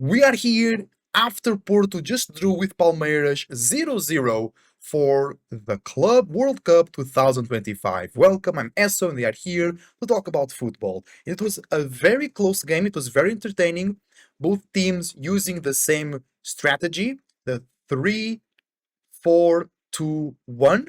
We are here after Porto just drew with Palmeiras 0-0 for the Club World Cup 2025. Welcome, I'm Esso and we are here to talk about football. It was a very close game, it was very entertaining. Both teams using the same strategy, the 3-4-2-1.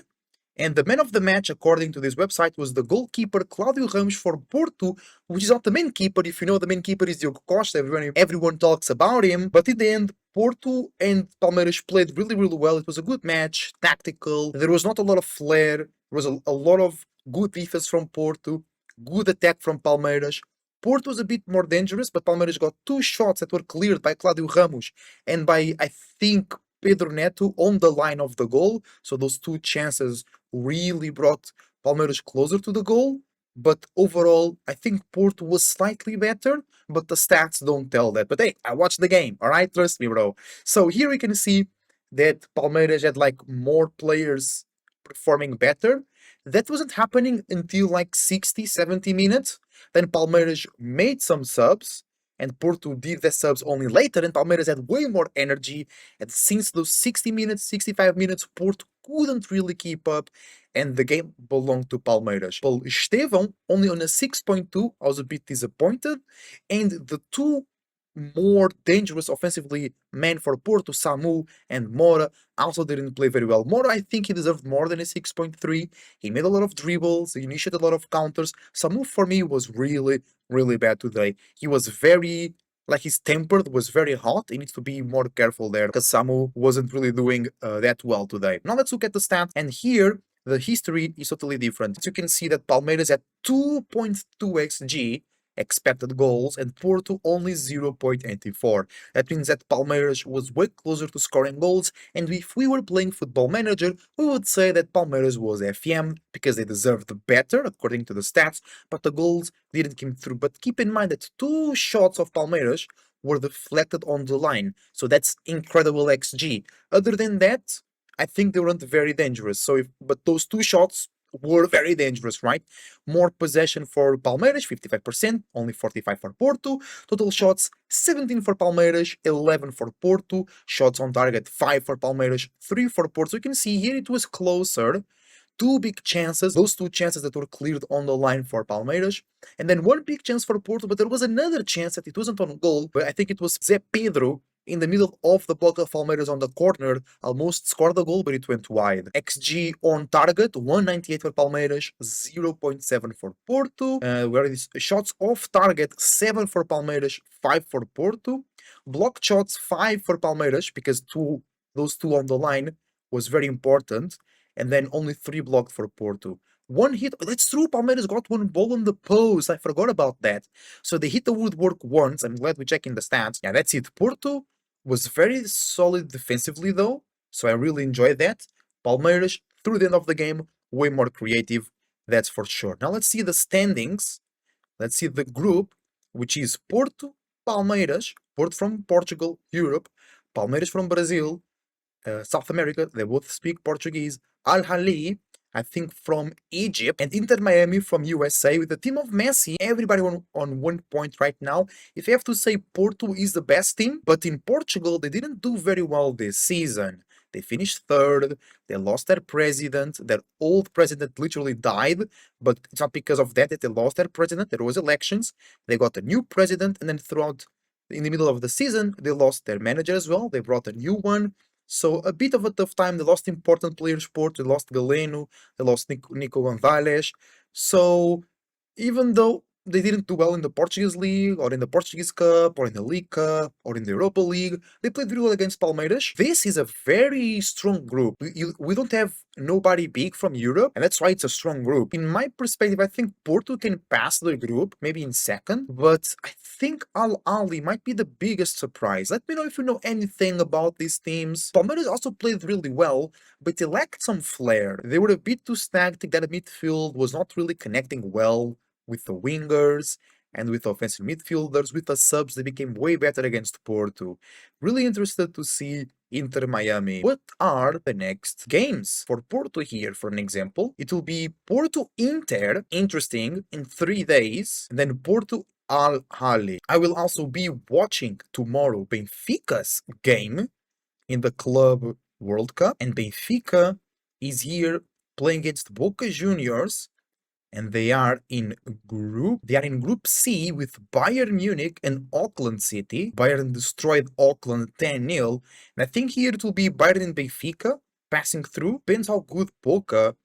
And the man of the match, according to this website, was the goalkeeper Cláudio Ramos for Porto, which is not the main keeper. If you know, the main keeper is Diogo Costa. Everyone talks about him. But in the end, Porto and Palmeiras played really, really well. It was a good match, tactical. There was not a lot of flair. There was a lot of good defense from Porto, good attack from Palmeiras. Porto was a bit more dangerous, but Palmeiras got two shots that were cleared by Cláudio Ramos and by, I think, Pedro Neto on the line of the goal. So those two chances really brought Palmeiras closer to the goal. But overall, I think Porto was slightly better, but the stats don't tell that. But hey, I watched the game, all right? Trust me, bro. So here we can see that Palmeiras had like more players performing better. That wasn't happening until like 60, 70 minutes. Then Palmeiras made some subs, and Porto did the subs only later, and Palmeiras had way more energy. And since those 60 minutes, 65 minutes, Porto couldn't really keep up, and the game belonged to Palmeiras. Well, Estevão only on a 6.2, I was a bit disappointed, and the two more dangerous offensively men for Porto, Samu and Mora, also didn't play very well. Mora, I think he deserved more than a 6.3. He made a lot of dribbles, he initiated a lot of counters. Samu, for me, was really, really bad today. He was very, like his temper was very hot. He needs to be more careful there because Samu wasn't really doing that well today. Now let's look at the stats, and here the history is totally different. As you can see that Palmeiras had 2.2 xg expected goals and Porto only 0.84. That means that Palmeiras was way closer to scoring goals, and if we were playing Football Manager, we would say that Palmeiras was FM because they deserved better according to the stats, but the goals didn't come through. But keep in mind that two shots of Palmeiras were deflected on the line, so that's incredible XG. Other than that, I think they weren't very dangerous. But those two shots were very dangerous, right? More possession for Palmeiras, 55%, only 45 for Porto. Total shots, 17 for Palmeiras, 11 for Porto. Shots on target, 5 for Palmeiras, 3 for Porto. So you can see here it was closer. Two big chances, those two chances that were cleared on the line for Palmeiras, and then one big chance for Porto, but there was another chance that it wasn't on goal, but I think it was Zé Pedro in the middle of the block of Palmeiras on the corner, almost scored the goal, but it went wide. XG on target, 198 for Palmeiras, 0.7 for Porto. Where is shots off target, 7 for Palmeiras, 5 for Porto. Block shots, 5 for Palmeiras, because those two on the line was very important. And then only 3 blocked for Porto. One hit, that's true, Palmeiras got one ball on the post, I forgot about that. So they hit the woodwork once, I'm glad we're checking the stats. Yeah, that's it. Porto was very solid defensively though, so I really enjoyed that. Palmeiras, through the end of the game, way more creative, that's for sure. Now let's see the standings. Let's see the group, which is Porto, Palmeiras, Porto from Portugal, Europe, Palmeiras from Brazil, South America, they both speak Portuguese. Al Ahly, I think from Egypt, and Inter Miami from USA, with the team of Messi, everybody on 1 point right now. If I have to say, Porto is the best team, but in Portugal, they didn't do very well this season. They finished third, they lost their old president literally died, but it's not because of that they lost their president, there was elections, they got a new president, and then in the middle of the season, they lost their manager as well, they brought a new one, so a bit of a tough time. They lost important players, Porto. They lost Galeno. They lost Nico Gonzalez. So even though they didn't do well in the Portuguese League, or in the Portuguese Cup, or in the League Cup, or in the Europa League, they played very well against Palmeiras. This is a very strong group. We don't have nobody big from Europe, and that's why it's a strong group. In my perspective, I think Porto can pass the group, maybe in second, but I think Al Ahly might be the biggest surprise. Let me know if you know anything about these teams. Palmeiras also played really well, but they lacked some flair. They were a bit too stagnant. That midfield was not really connecting well with the wingers and with offensive midfielders. With the subs, they became way better against Porto. Really interested to see Inter Miami. What are the next games for Porto here? For an example, it will be Porto Inter, interesting, in 3 days, and then Porto Al Ahly. I will also be watching tomorrow Benfica's game in the Club World Cup, and Benfica is here playing against Boca Juniors, and they are in group C with Bayern Munich and Auckland City. Bayern destroyed Auckland 10-0, and I think here it will be Bayern and Benfica passing through. Depends how good Boca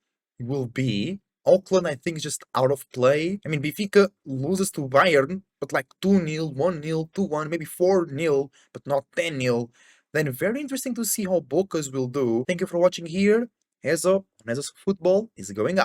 will be. Auckland, I think, is just out of play. I mean, Benfica loses to Bayern, but like 2-0, 1-0, 2-1, maybe 4-0, but not 10-0. Then very interesting to see how Bocas will do. Thank you for watching here. Heads up, Football is going out.